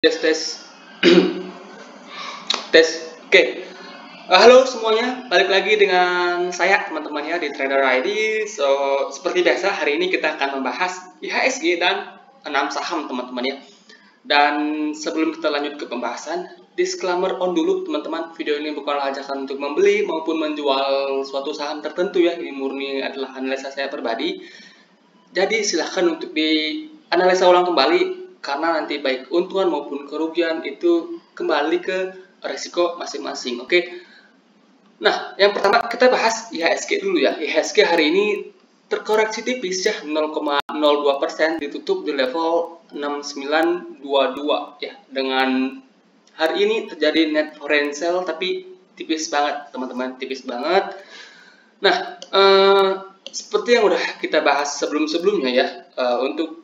Tes tes tes. Oke. Halo semuanya, balik lagi dengan saya teman-teman ya di Trader ID. So, seperti biasa hari ini kita akan membahas IHSG dan 6 saham teman-teman ya. Dan sebelum kita lanjut ke pembahasan, disclaimer on dulu teman-teman. Video ini bukanlah ajakan untuk membeli maupun menjual suatu saham tertentu ya. Ini murni adalah analisa saya pribadi. Jadi silahkan untuk dianalisa ulang kembali karena nanti baik keuntungan maupun kerugian itu kembali ke resiko masing-masing. Oke. Nah, yang pertama kita bahas IHSG dulu ya. IHSG hari ini terkoreksi tipis ya, 0,02%, ditutup di level 6922 ya. Dengan hari ini terjadi net foreign sale tapi tipis banget teman-teman, tipis banget. Nah, seperti yang udah kita bahas sebelum-sebelumnya ya, untuk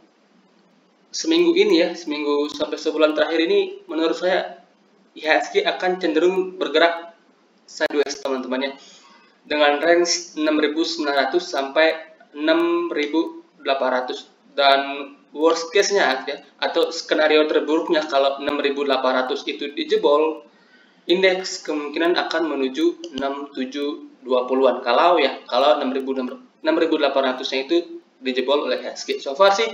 seminggu ini ya, seminggu sampai sebulan terakhir ini menurut saya IHSG akan cenderung bergerak sideways teman-teman ya, dengan range 6.900 sampai 6.800, dan worst case-nya ya, atau skenario terburuknya kalau 6.800 itu dijebol, indeks kemungkinan akan menuju 6720-an kalau 6.800-nya itu dijebol oleh IHSG. So far sih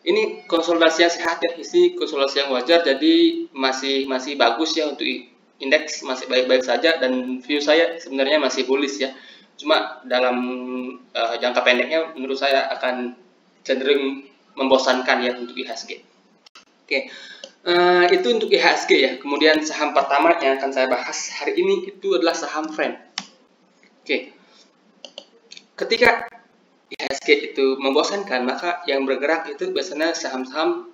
ini konsolidasi yang sehat ya, isi konsolidasi yang wajar, jadi masih bagus ya untuk indeks, masih baik-baik saja, dan view saya sebenarnya masih bullish ya. Cuma dalam jangka pendeknya menurut saya akan cenderung membosankan ya untuk IHSG. Oke. Itu untuk IHSG ya. Kemudian saham pertama yang akan saya bahas hari ini itu adalah saham Friend. Oke. Ketika IHSG itu membosankan, maka yang bergerak itu biasanya saham-saham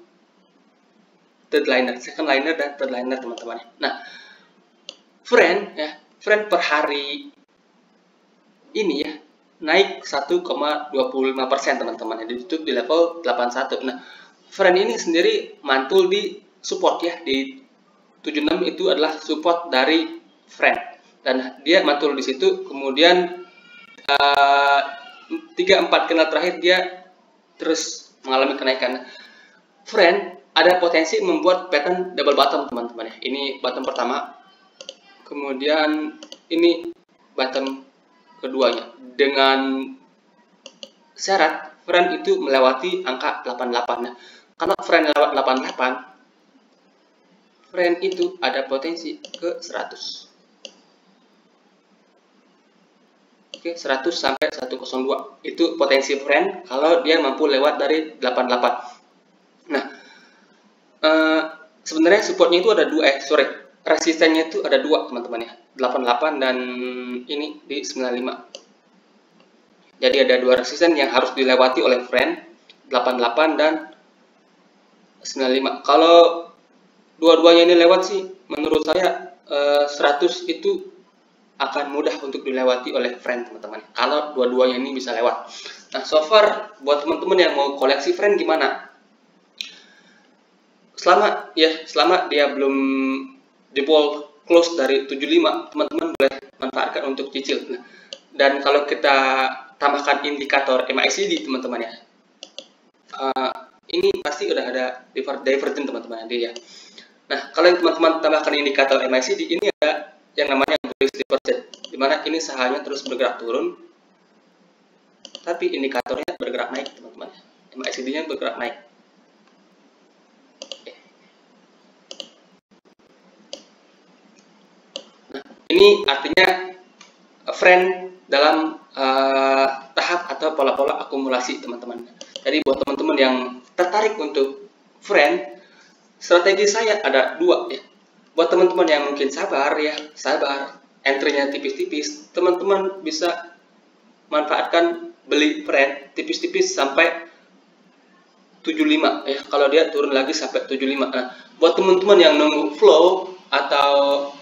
third liner, second liner, dan third liner teman-teman. Nah, Friend per hari ini ya naik 1,25% teman-teman. Ditutup di level 81. Nah, Friend ini sendiri mantul di support ya, di 76 itu adalah support dari Friend, dan dia mantul di situ. Kemudian 3-4 kena terakhir dia terus mengalami kenaikan. Friend ada potensi membuat pattern double bottom teman-teman ya. Ini bottom pertama, kemudian ini bottom keduanya, dengan syarat Friend itu melewati angka 88. Nah, kalau Friend lewat 88, Friend itu ada potensi ke 100. Oke, 100 sampai 102 itu potensi Friend kalau dia mampu lewat dari 88. Nah, sebenarnya supportnya itu ada dua, resistennya itu ada dua teman-teman ya, 88 dan ini di 95. Jadi ada dua resisten yang harus dilewati oleh Friend, 88 dan 95. Kalau dua-duanya ini lewat sih, menurut saya 100 itu akan mudah untuk dilewati oleh Friend teman-teman, kalau dua-duanya ini bisa lewat. Nah, so far buat teman-teman yang mau koleksi Friend gimana? Selama dia belum jebol close dari 75, teman-teman boleh manfaatkan untuk cicil. Nah, dan kalau kita tambahkan indikator MACD teman-teman ya, ini pasti udah ada divergent teman-teman ya. Nah, kalau teman-teman tambahkan indikator MACD, ini ada yang namanya bullish divergent, dimana ini sahamnya terus bergerak turun, tapi indikatornya bergerak naik teman-teman. MACD-nya bergerak naik. Nah, ini artinya Friend dalam tahap atau pola-pola akumulasi teman-teman. Jadi buat teman-teman yang tertarik untuk Friend, strategi saya ada dua ya. Buat teman-teman yang mungkin sabar, entry-nya tipis-tipis, teman-teman bisa manfaatkan beli Friend tipis-tipis sampai 75 ya. Kalau dia turun lagi sampai 75. Nah, buat teman-teman yang nunggu flow atau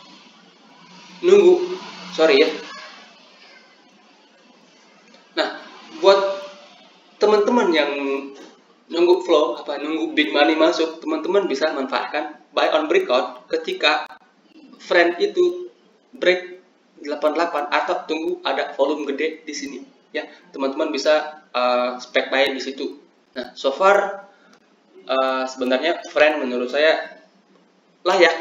buat teman-teman yang nunggu flow nunggu big money masuk, teman-teman bisa manfaatkan buy on breakout ketika Friend itu break 88 atau tunggu ada volume gede di sini ya. Teman-teman bisa spek buy di situ. Nah, so far sebenarnya Friend menurut saya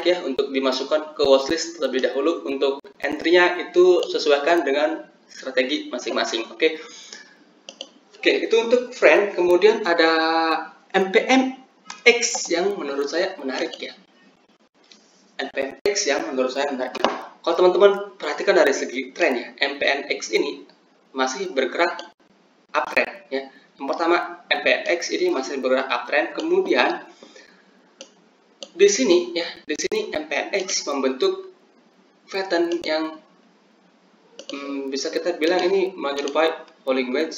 layak ya untuk dimasukkan ke watchlist terlebih dahulu. Untuk entry-nya itu sesuaikan dengan strategi masing-masing. Oke, itu untuk friend. Kemudian ada MPMX yang menurut saya menarik ya. MPMX yang menurut saya menarik. Kalau teman-teman perhatikan dari segi tren ya, MPMX ini masih bergerak uptrend ya. Yang pertama, MPMX ini masih bergerak uptrend. Kemudian di sini MPMX membentuk pattern yang bisa kita bilang ini menyerupai falling wedge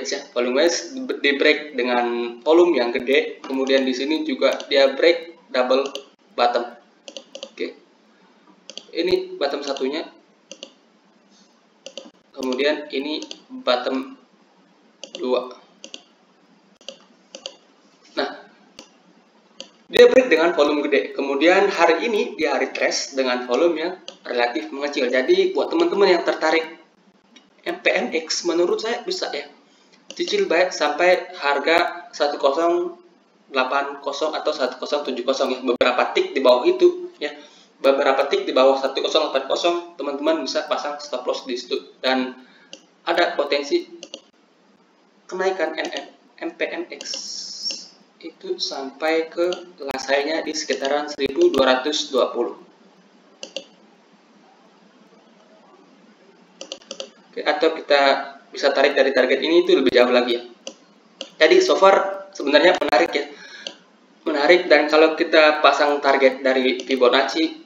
ya. Falling wedge di break dengan volume yang gede, kemudian di sini juga dia break double bottom. Oke. Ini bottom satunya. Kemudian ini bottom 2. Nah, dia break dengan volume gede. Kemudian hari ini dia retrace dengan volume yang relatif mengecil. Jadi buat teman-teman yang tertarik MPMX, menurut saya bisa ya cicil baik sampai harga 1080 atau 1070 ya. Beberapa tick di bawah itu ya. Beberapa tick di bawah 1080 teman-teman bisa pasang stop loss di situ, dan ada potensi kenaikan MPMX itu sampai ke lasainya di sekitaran 1220. Oke, atau kita bisa tarik dari target ini itu lebih jauh lagi ya. Jadi so far sebenarnya menarik ya. Menarik, dan kalau kita pasang target dari Fibonacci,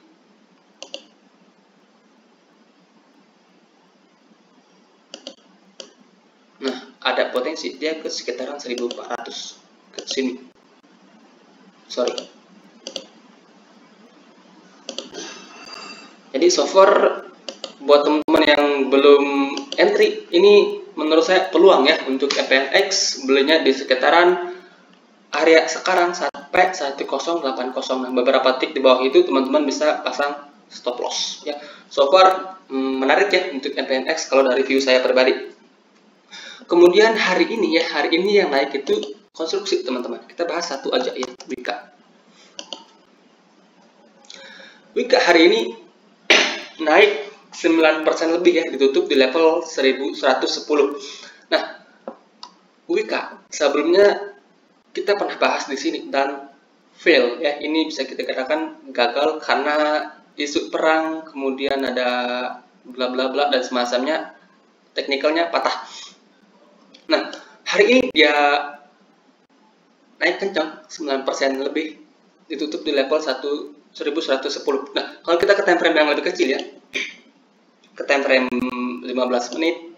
nah ada potensi dia ke sekitaran 1400 ke sini. Sorry. Jadi so far buat teman-teman yang belum entry, ini menurut saya peluang ya untuk MPMX, belinya di sekitaran area sekarang sampai 1080. Nah, beberapa tick di bawah itu teman-teman bisa pasang stop loss ya. So far menarik ya untuk MPMX kalau dari view saya pribadi. Kemudian hari ini yang naik itu konstruksi teman-teman. Kita bahas satu aja ya, Wika. Wika hari ini naik 9% lebih ya, ditutup di level 1110. Nah, Wika sebelumnya kita pernah bahas di sini dan fail ya. Ini bisa kita katakan gagal karena isu perang, kemudian ada bla bla bla dan semacamnya, teknikalnya patah. Nah, hari ini dia naik kencang 9% lebih, ditutup di level 1110. Nah, kalau kita ke time frame yang lebih kecil ya, ke time frame 15 menit,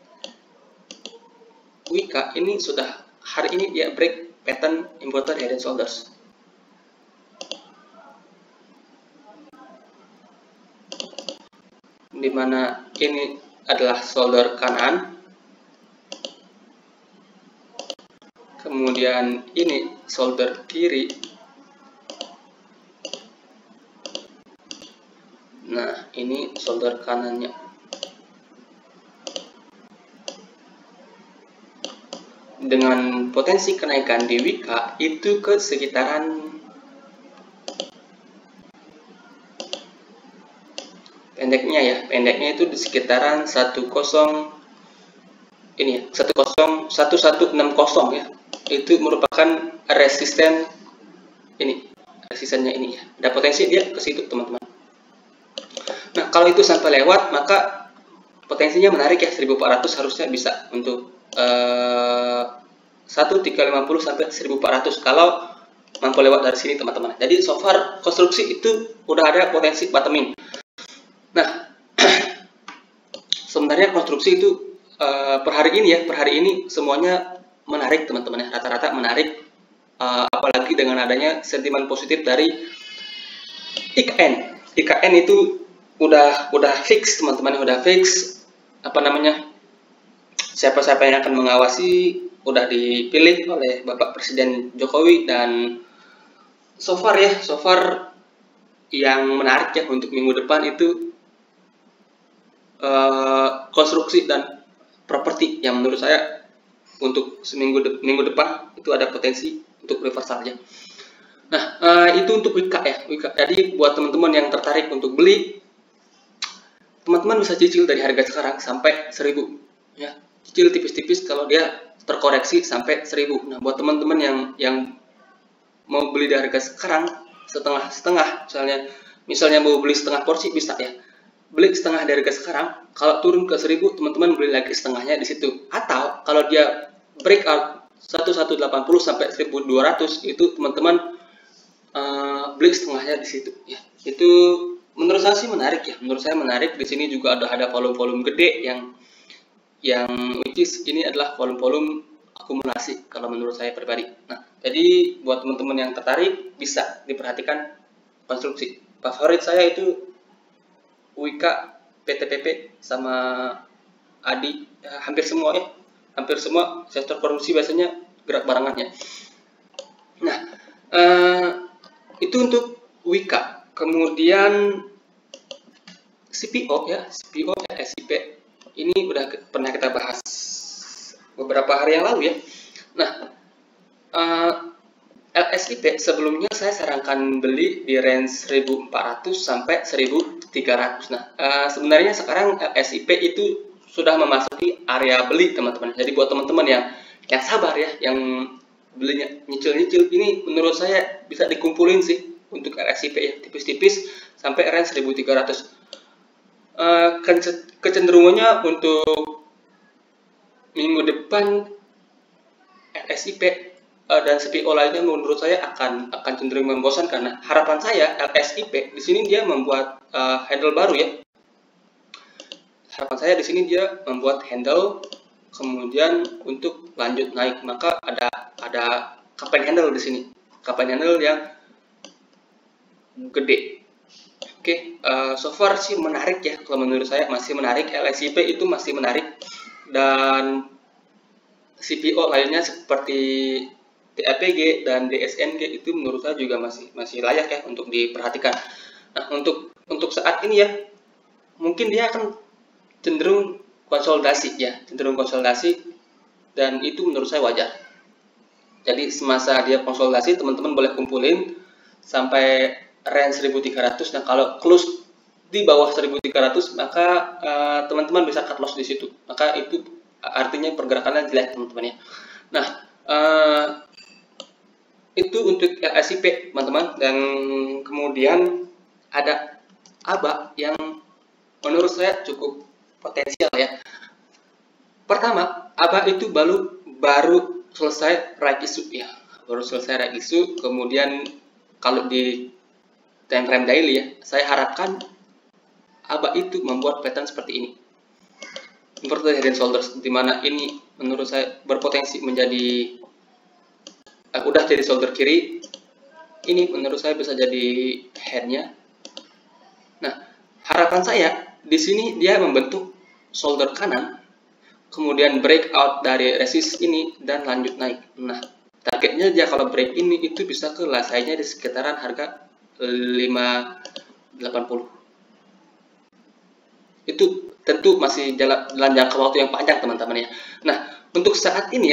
Wika ini sudah hari ini dia break pattern inverted head and shoulders. Dimana ini adalah shoulder kanan, kemudian ini shoulder kiri. Nah, ini shoulder kanannya. Dengan potensi kenaikan di Wika itu ke sekitaran pendeknya itu di sekitaran 1160 ya. Itu merupakan resisten resistennya ini ya. Ada potensi dia ke situ teman-teman. Nah, kalau itu sampai lewat maka potensinya menarik ya, 1400 harusnya bisa untuk 1350 sampai 1400 kalau mampu lewat dari sini teman-teman. Jadi so far konstruksi itu udah ada potensi bottoming. Nah, sebenarnya konstruksi itu per hari ini semuanya menarik teman-teman ya, rata-rata menarik, apalagi dengan adanya sentimen positif dari IKN itu udah fix teman-teman, udah fix siapa-siapa yang akan mengawasi udah dipilih oleh Bapak Presiden Jokowi. Dan so far yang menarik ya untuk minggu depan itu konstruksi dan properti yang menurut saya untuk minggu depan itu ada potensi untuk reversal ya. Nah, itu untuk Wika ya, Wika. Jadi buat teman-teman yang tertarik untuk beli, teman-teman bisa cicil dari harga sekarang sampai 1000 ya. Cicil tipis-tipis kalau dia terkoreksi sampai 1000. Nah, buat teman-teman yang mau beli dari harga sekarang setengah-setengah, misalnya mau beli setengah porsi bisa ya. Beli setengah dari harga sekarang, kalau turun ke 1000, teman-teman beli lagi setengahnya di situ. Atau kalau dia breakout 1180 sampai 1200, itu teman-teman beli setengahnya di situ ya. Itu menurut saya sih menarik ya. Menurut saya menarik. Di sini juga ada volume-volume gede yang which is ini adalah volume-volume akumulasi kalau menurut saya pribadi. Nah, jadi buat teman-teman yang tertarik bisa diperhatikan konstruksi. Favorit saya itu Wika, PTPP sama Adi, ya, hampir semua ya. Hampir semua sektor produksi biasanya gerak barengannya. Nah, itu untuk Wika. Kemudian CPO ya, CPO SIP ini udah pernah kita bahas beberapa hari yang lalu ya. Nah, LSIP sebelumnya saya sarankan beli di range 1400 sampai 1300. Nah, sebenarnya sekarang LSIP itu sudah memasuki area beli teman-teman. Jadi buat teman-teman yang sabar ya, yang belinya nyicil-nyicil, ini menurut saya bisa dikumpulin sih untuk LSIP ya, tipis-tipis sampai range 1300. Kecenderungannya untuk minggu depan LSIP dan CPO lainnya menurut saya akan cenderung membosankan. Karena harapan saya LSIP di sini dia membuat handle baru ya. Harapan saya di sini dia membuat handle, kemudian untuk lanjut naik, maka ada kapan handle di sini, kapan handle yang gede. Oke, so far sih menarik ya, kalau menurut saya masih menarik. LSIP itu masih menarik, dan CPO lainnya seperti TAPG dan DSNG itu menurut saya juga masih layak ya untuk diperhatikan. Nah, untuk saat ini ya, mungkin dia akan cenderung konsolidasi ya, dan itu menurut saya wajar. Jadi semasa dia konsolidasi, teman-teman boleh kumpulin sampai range 1300. Nah, kalau close di bawah 1300, maka teman-teman bisa cut loss di situ. Maka itu artinya pergerakannya jelek teman-teman ya. Nah, itu untuk LSIP teman-teman. Dan kemudian ada ABA yang menurut saya cukup potensial ya. Pertama, ABA itu baru selesai right issue ya, baru selesai right issue. Kemudian kalau di time frame daily ya, saya harapkan ABA itu membuat pattern seperti ini, inverted head and shoulders, di mana ini menurut saya berpotensi menjadi udah jadi shoulder kiri, ini menurut saya bisa jadi headnya. Nah, harapan saya di sini dia membentuk shoulder kanan, kemudian breakout dari resist ini dan lanjut naik. Nah, targetnya dia kalau break ini itu bisa ke lasainya di sekitaran harga 580. Itu tentu masih dalam jangka waktu yang panjang teman-teman ya. Nah, untuk saat ini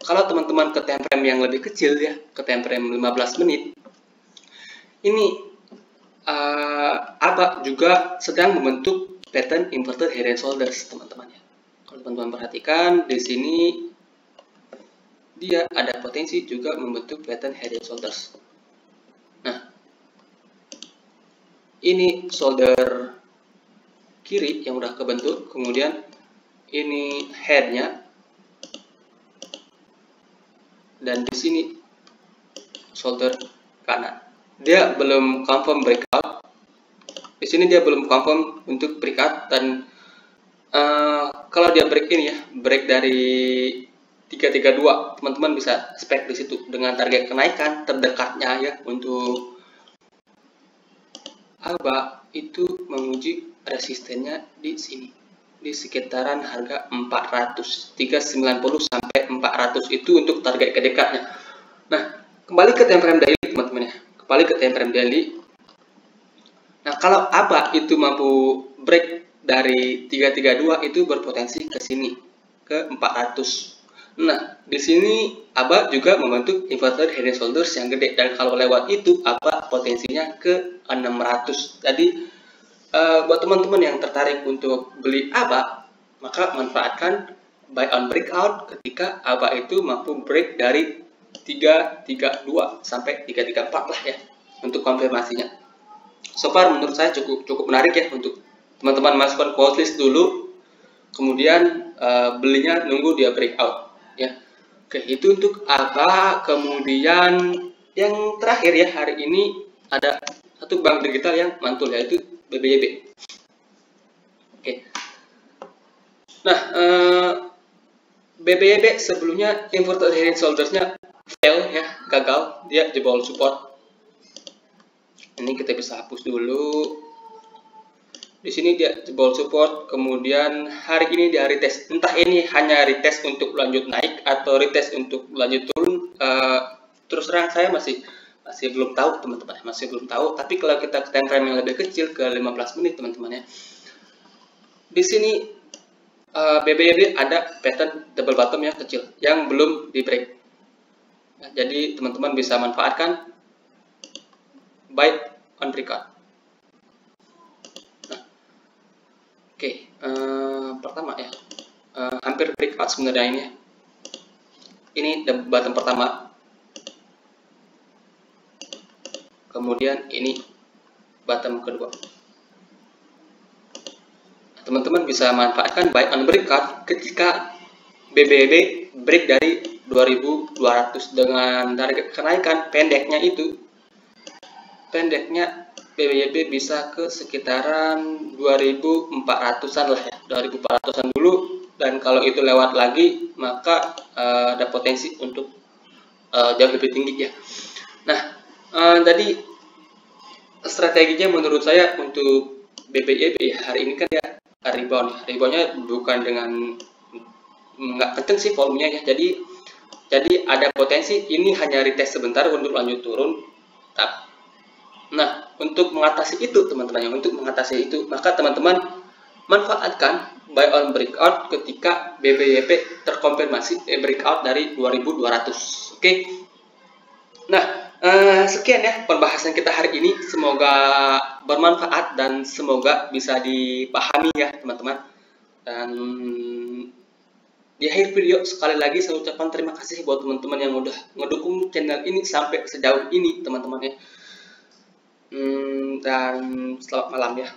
kalau teman-teman ke time frame yang lebih kecil ya, ke time frame 15 menit, ini ABA juga sedang membentuk pattern inverted head and shoulders teman-teman ya. Kalau teman-teman perhatikan di sini dia ada potensi juga membentuk pattern head and shoulders. Nah, ini shoulder kiri yang udah kebentuk, kemudian ini headnya, dan di sini shoulder kanan. Dia belum confirm breakout. Di sini dia belum confirm untuk breakout, dan kalau dia break ini ya, break dari 332, teman-teman bisa spek di situ dengan target kenaikan terdekatnya ya untuk ABA itu menguji resistennya di sini, di sekitaran harga 400, 390 sampai 400 itu untuk target kedekatnya. Nah, kembali ke time frame daily teman-teman ya. Kembali ke time frame daily. Nah, kalau ABA itu mampu break dari 332 itu berpotensi ke sini ke 400. Nah, di sini ABA juga membentuk inverted head and shoulders yang gede, dan kalau lewat itu ABA potensinya ke 600. Jadi buat teman-teman yang tertarik untuk beli ABA, maka manfaatkan buy on breakout ketika ABA itu mampu break dari 332 sampai 334 lah ya untuk konfirmasinya. So far menurut saya cukup menarik ya untuk teman-teman masukkan watchlist dulu, kemudian belinya nunggu dia breakout ya. Oke, itu untuk ABA. Kemudian yang terakhir ya, hari ini ada satu bank digital yang mantul, yaitu BBYB. Oke. Nah, BBYB sebelumnya inverted head and shoulders-nya fail ya, gagal, dia jebol support. Ini kita bisa hapus dulu. Di sini dia jebol support, kemudian hari ini dia retest. Entah ini hanya retest untuk lanjut naik atau retest untuk lanjut turun. Terus terang saya masih belum tahu teman-teman, masih belum tahu. Tapi kalau kita ke time frame yang lebih kecil ke 15 menit teman-teman ya. Di sini BBYB ada pattern double bottom yang kecil yang belum di break. Nah, jadi teman-teman bisa manfaatkan buy on breakout. Nah, oke, pertama ya, hampir breakout sebenarnya ini. Ini bottom pertama. Kemudian ini bottom kedua. Teman-teman bisa manfaatkan buy on breakout ketika BBYB break dari 2200 dengan target kenaikan pendeknya itu. Pendeknya BBYB bisa ke sekitaran 2400-an lah ya, 2400-an dulu, dan kalau itu lewat lagi maka ada potensi untuk jauh lebih tinggi ya. Nah, tadi strateginya menurut saya untuk BBYB hari ini kan ya reboundnya bukan dengan nggak kenceng sih volumenya ya, jadi ada potensi ini hanya retest sebentar untuk lanjut turun. Nah, untuk mengatasi itu teman-teman, maka teman-teman manfaatkan buy on breakout ketika BBYB terkonfirmasi breakout dari 2200. Oke. Nah, sekian ya pembahasan kita hari ini. Semoga bermanfaat dan semoga bisa dipahami ya teman-teman. Dan di akhir video sekali lagi saya ucapkan terima kasih buat teman-teman yang udah ngedukung channel ini sampai sejauh ini teman-teman ya. Dan selamat malam ya.